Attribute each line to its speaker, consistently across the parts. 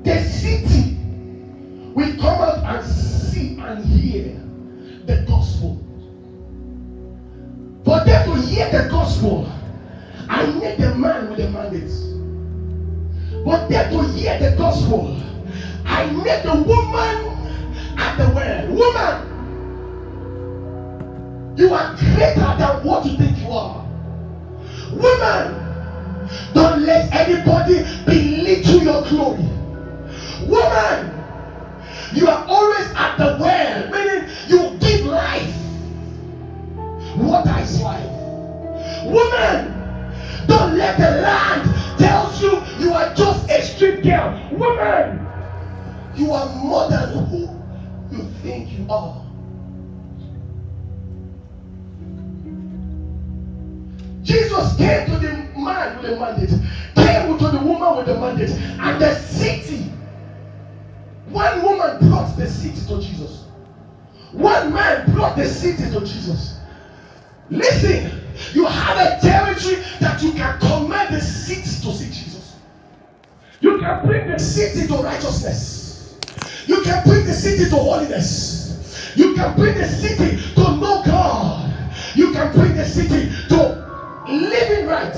Speaker 1: the city will come out and see and hear the gospel. For them to hear the gospel, I need the man with the mandate. For them to hear the gospel, I need the woman at the well. Woman, you are greater than what you think you are. Woman, don't let anybody belittle your glory. Woman, you are always at the well, meaning you give life. Water is life. Woman, don't let the land tell you you are just a street girl. Woman, you are more than who you think you are. Jesus came to the man with the mandate, came to the woman with the mandate, and the city. One woman brought the city to Jesus. One man brought the city to Jesus. Listen, you have a territory that you can command the city to see Jesus. You can bring the city to righteousness. You can bring the city to holiness. You can bring the city to know God. You can bring the city to living right.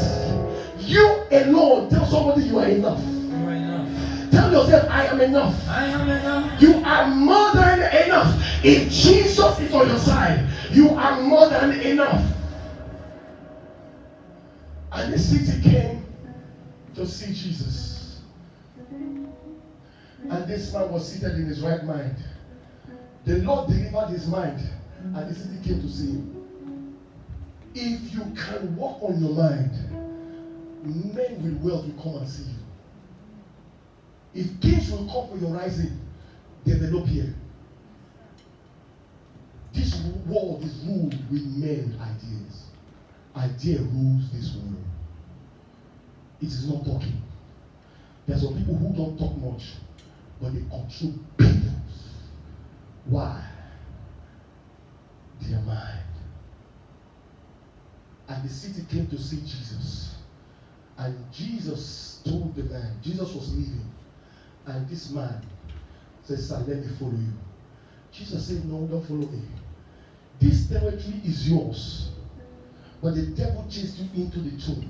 Speaker 1: You alone. Tell somebody you are enough.
Speaker 2: You are enough.
Speaker 1: Tell yourself, I am enough.
Speaker 2: I am enough.
Speaker 1: You are more than enough. If Jesus is on your side, you are more than enough. And the city came to see Jesus. And this man was seated in his right mind. The Lord delivered his mind, and the city came to see him. If you can walk on your mind, men with wealth will come and see you. If kings will come for your rising, develop here. This world is ruled with men ideas. Idea rules this world. It is not talking. There are some people who don't talk much, but they control billions. Why? Their mind. And the city came to see Jesus. And Jesus told the man, Jesus was leaving. And this man said, "Sir, let me follow you." Jesus said, "No, don't follow me. This territory is yours." But the devil chased you into the tomb.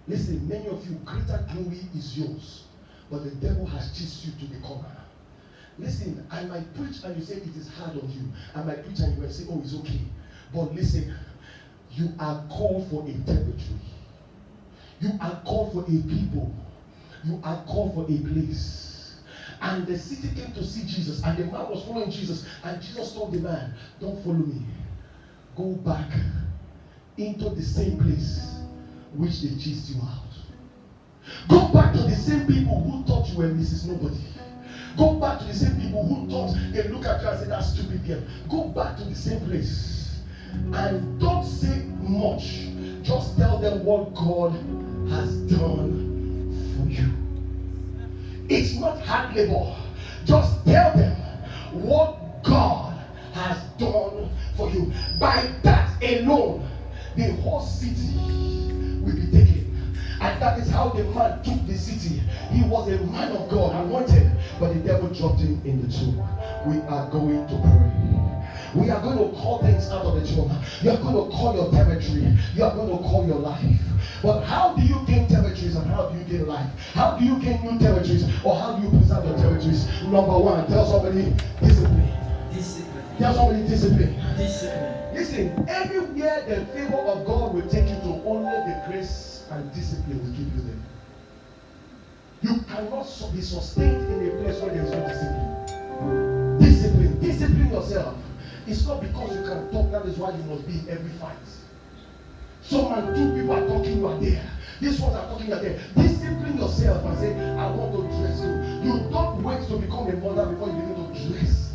Speaker 1: Listen, many of you, greater glory is yours. But the devil has chased you to the corner. Listen, I might preach and you say it is hard on you. I might preach and you might say, oh, it's okay. But listen, you are called for a territory. You are called for a people. You are called for a place. And the city came to see Jesus, and the man was following Jesus. And Jesus told the man, "Don't follow me. Go back into the same place which they chased you out. Go back to the same people who thought you were Mrs. Nobody. Go back to the same people who thought they look at you and say, that stupid girl. Go back to the same place. And don't say much. Just tell them what God has done for you. It's not hard labor. Just tell them what God has done for you. By that alone, the whole city will be taken. And that is how the man took the city. He was a man of God, anointed, but the devil dropped him in the tomb. We are going to pray. We are going to call things out of the tomb. You are going to call your territory. You are going to call your life. But how do you gain territories and how do you gain life? How do you gain new territories or how do you preserve your territories? Number one, tell somebody discipline.
Speaker 2: Discipline.
Speaker 1: Tell somebody discipline.
Speaker 2: Discipline.
Speaker 1: Listen, everywhere the favor of God will take you to, only the grace and discipline will keep you there. You cannot be sustained in a place where there is no discipline. Discipline. Discipline yourself. It's not because you can talk, that is why you must be in every fight. Some and two people are talking, you are there. These ones are talking, you are there. Discipline yourself and say, I want to dress you. You don't wait to become a mother before you begin to dress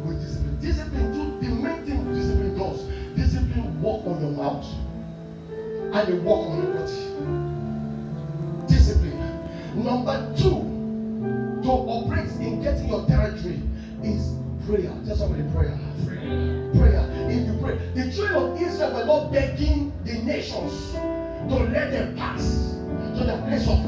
Speaker 1: with discipline. Discipline, the main thing discipline does, discipline walk on your mouth and you walk on your body. Discipline. Number two, to operate in getting your territory is prayer. Tell somebody prayer. Prayer. If you pray, the children of Israel were not begging the nations to let them pass to the place of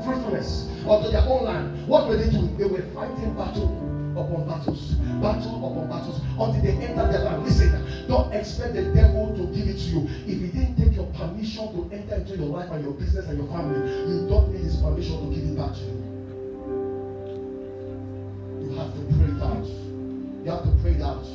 Speaker 1: fruitfulness. or to their own land, what were they doing? They were fighting battle upon battles, battle upon battles, until they enter the land. Listen, don't expect the devil to give it to you. If he didn't take your permission to enter into your life and your business and your family, you don't need his permission to give it back to you. You have to pray it out. You have to pray it out.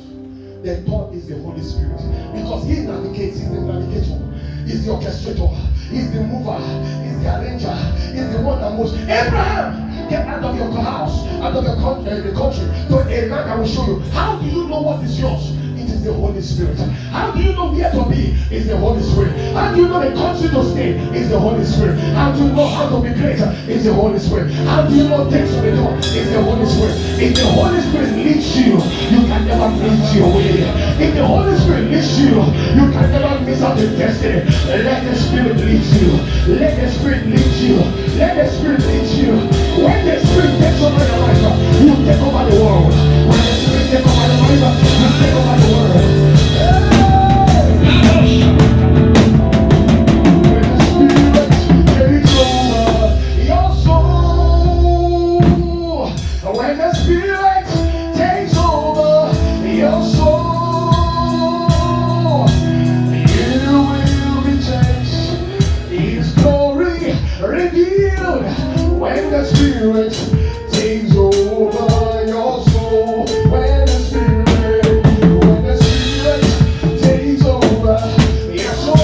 Speaker 1: The third is the Holy Spirit, because he navigates, he's the navigator, he's the orchestrator, he's the mover, he's the arranger, he's the one that moves. Abraham, get out of your house, out of your country, to a land that will show you. How do you know what is yours? It is the Holy Spirit. How do you know where to be? It's the Holy Spirit. How do you know the country to stay? It's the Holy Spirit. How do you know how to be greater? It's the Holy Spirit. How do you know things to be done? It's the Holy Spirit. If the Holy Spirit leads you, you can never miss your way. If the Holy Spirit leads you, you can never miss out your destiny. Let the Spirit lead you. Let the Spirit lead you. Let the Spirit lead you. When the Spirit takes over your life, you take over the world. When the Spirit takes over your life, you take over the world. When the Spirit takes over your soul, you will be changed. His glory revealed. When the Spirit takes over your soul, when the Spirit takes over your soul,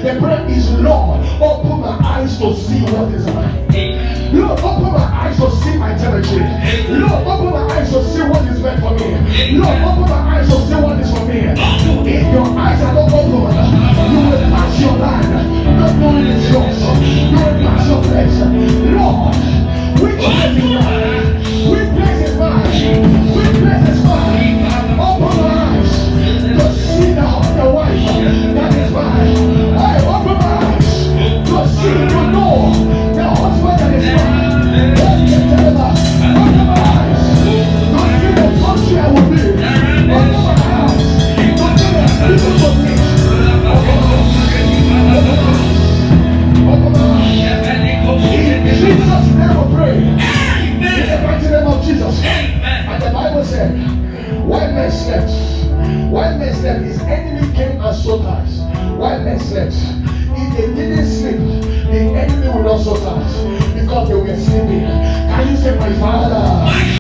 Speaker 1: the prayer is, Lord, open my eyes to see what is mine. Lord, open my eyes to see my territory. Lord, open my eyes to see what is meant for me. Lord, open my eyes to see what is for me. If your eyes are not open, you will pass your land, not knowing it's yours. You will pass your place. Lord, which place is mine? Which place is mine? Which place is mine? Open my eyes to see the wife that is mine. Open my eyes to see, to know the husband that is mine. Open my eyes to see the country I will be. Open my eyes to see the people of me. Open my eyes. In Jesus' name we pray. In the mighty name of Jesus. And the Bible said, while men slept, his enemy came and sought us. While men slept, if they didn't sleep, the enemy will not sought us.